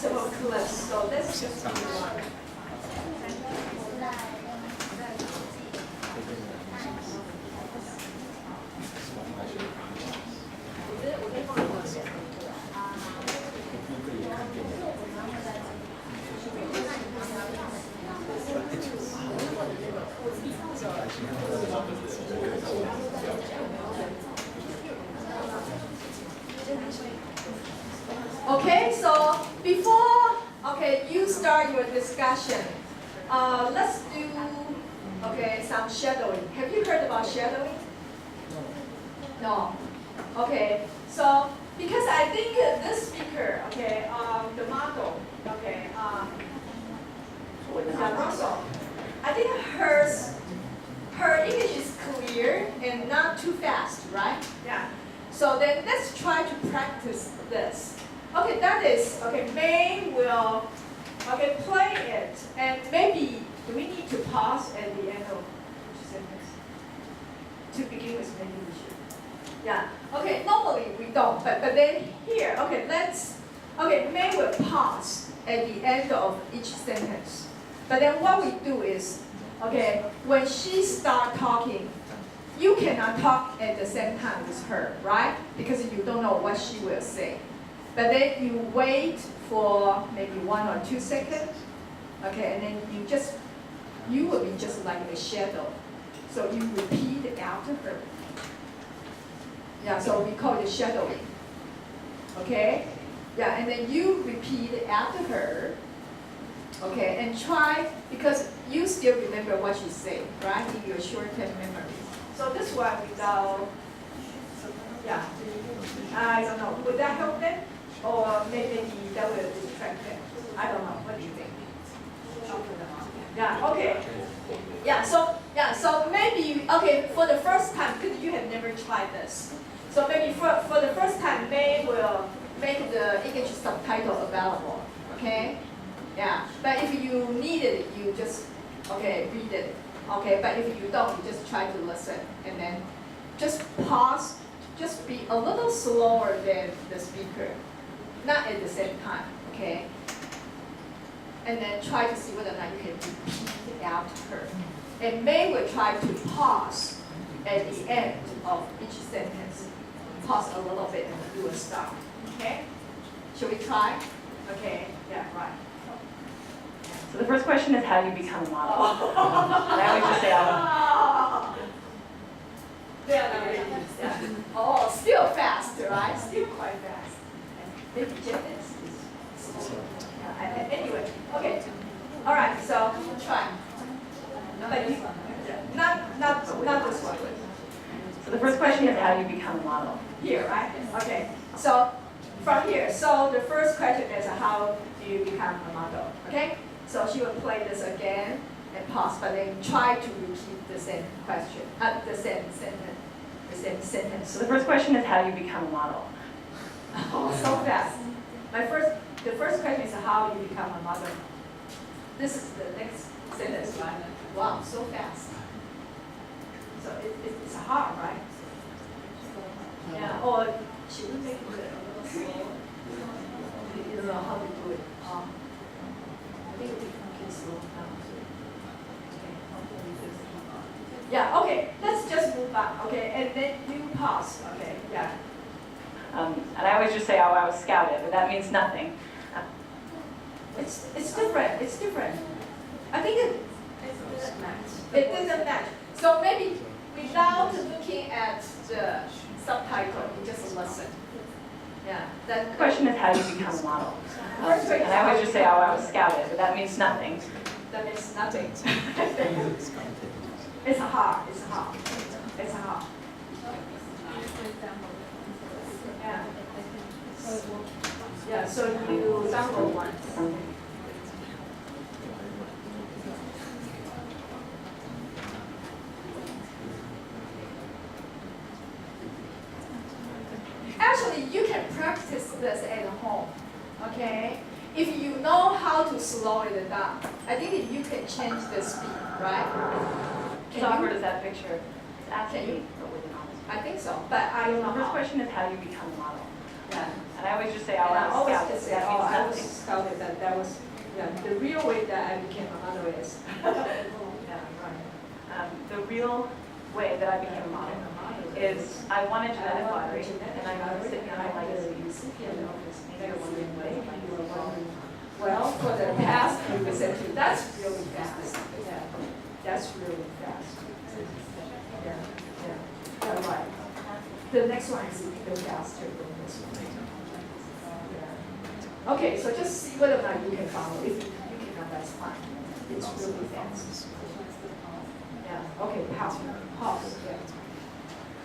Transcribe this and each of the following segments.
several clips. So let's just do one. Okay, so before you start your discussion, let's do some shadowing. Have you heard about shadowing? No. Okay, so because I think this speaker, the model, Russell, I think her English is clear and not too fast, right? Yeah. So then let's try to practice this. Okay, that is, May will, play it. And maybe, do we need to pause at the end of each sentence? To begin with, maybe we should. Yeah, normally we don't, but then here, May will pause at the end of each sentence. But then what we do is, when she starts talking, you cannot talk at the same time with her, right? Because you don't know what she will say. But then you wait for maybe 1 or 2 seconds, and then you will be just like a shadow. So you repeat after her. Yeah, so we call it shadowing. Okay? Yeah, and then you repeat after her. Okay, and try, because you still remember what you say, right? In your short-term memory. So this one without, I don't know. Would that help them? Or maybe that will distract them? I don't know. What do you think? Yeah, okay. So maybe, for the first time, because you have never tried this. So maybe for the first time, May will make the English subtitle available, okay? Yeah, but if you need it, you just, read it. Okay, but if you don't, you just try to listen and then just pause, just be a little slower than the speaker, not at the same time, okay? And then try to see whether or not you can repeat after her. And May will try to pause at the end of each sentence. Pause a little bit and do a stop, okay? Should we try? Okay, yeah, right. So the first question is how you become a model. And I always just say, Still fast, right? Still quite fast. Maybe gymnast is anyway, okay. All right, so try. But not this one. So the first question is how you become a model. Here, right? Okay. So from here, so the first question is how do you become a model? Okay? So she will play this again and pause, but then try to repeat the same question, the same sentence. So the first question is how you become a model. Oh, so fast. The first question is how you become a model. This is the next sentence, right? Wow, so fast. So it's hard, right? Yeah. Or should we make it a little slow? You don't know how to do it. I think we can slow down. Yeah, okay, let's just move on, okay, and then you pause, okay, yeah. And I always just say, I was scouted, but that means nothing. It's different. I think it doesn't match. So maybe without looking at the subtitle, you just listen. Yeah. The question is how you become a model. And I always just say, I was scouted, but that means nothing. That means nothing. It's hard. Yeah, so you sample one. Actually, you can practice this at home, okay? If you know how to slow it down, I think you can change the speed, right? So awkward is that picture? It's Can you? actually, but with an honest. I think so, but I don't know The first how. question is how you become a model. Yeah. And I always just say, And I I was always scouted, just but say, that oh, means I was nothing. scouted, Yeah, the real way that I became a model is. Yeah, right. The real way that I became a model is I wanted to win the lottery, and I wanted to sit here my legacy. Well, for the past few centuries, that's really fast. Yeah, that's really fast. Yeah. All right. The next one is even faster than this one. Yeah. Okay, so just see whether or not you can follow. If you cannot, that's fine. It's really fast. Yeah. Okay. Pause. Yeah.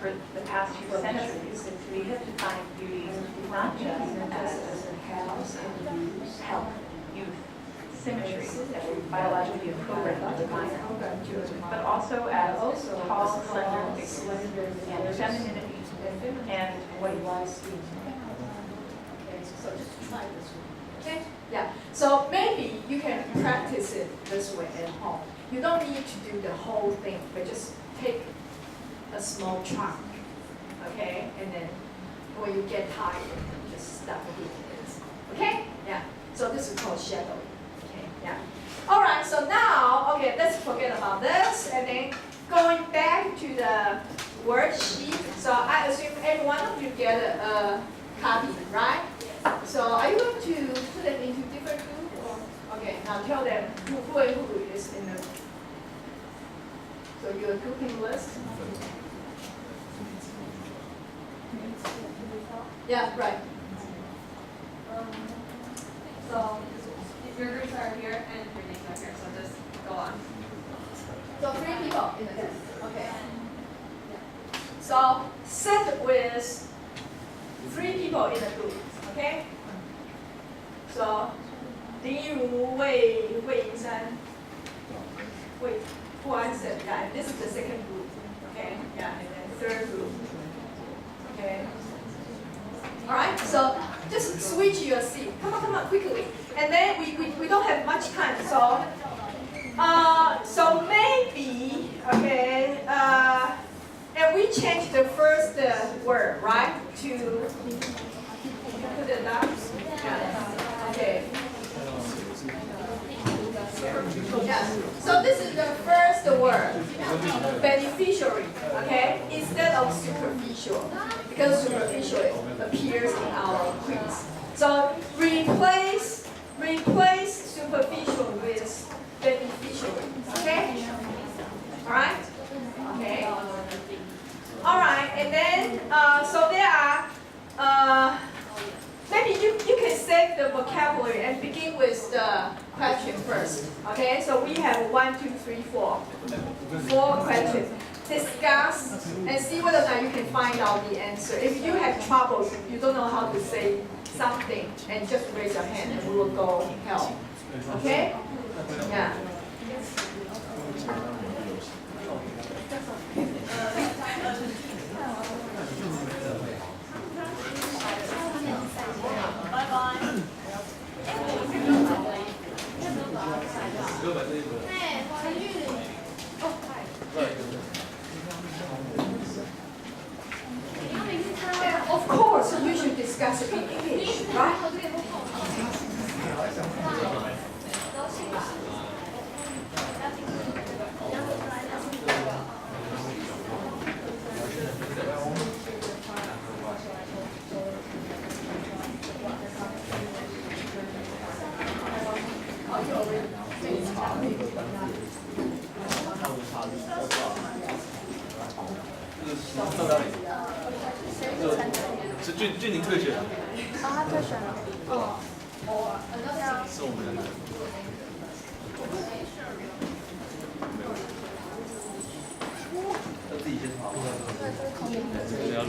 For the past few centuries, we have defined beauty not just as House and use. health, youth, symmetry that we're biologically programmed to define, but also as tall, slender figures, and femininity, and what you want to see. Okay, so just try this one. Okay? Yeah. So maybe you can practice it this way at home. You don't need to do the whole thing, but just take a small chunk. Okay? And then when you get tired, just stop doing it. Okay? Yeah. So this is called shadowing. Okay? Yeah. All right. So now, okay, let's forget about this, and then going back to the worksheet. So I assume every one of you get a copy, right? So are you going to put them into different groups? Okay. Now tell them who is in the. So your grouping list. Yeah. Right. So your groups are here and your names are here, so just go on. So 3 people in the group. Okay. So set with 3 people in the group. Okay. So Li Ru, Wei Yingsan, who answered? Yeah, and this is the second group. Okay. Yeah, and then third group. Okay. All right, so just switch your seat. Come on, quickly. And then we don't have much time, so so maybe okay, and we change the first word, right? To put it down. Yeah. Okay. Yeah. So this is the first word, beneficiary. Okay, instead of superficial, because superficial appears in our quiz. So replace superficial with beneficiary. Okay. All right. Okay. All right, and then so there are. Maybe you can save the vocabulary and begin with the question first. Okay, so we have 1, 2, 3, 4. 4 questions. Discuss and see whether or not you can find out the answer. If you have trouble, you don't know how to say something, and just raise your hand and we will go help. Okay? Yeah. Of course, you should discuss it in English, right?是俊宁退选了。他退选了。是我们两个。要自己先跑。对，这是口音。这个要录。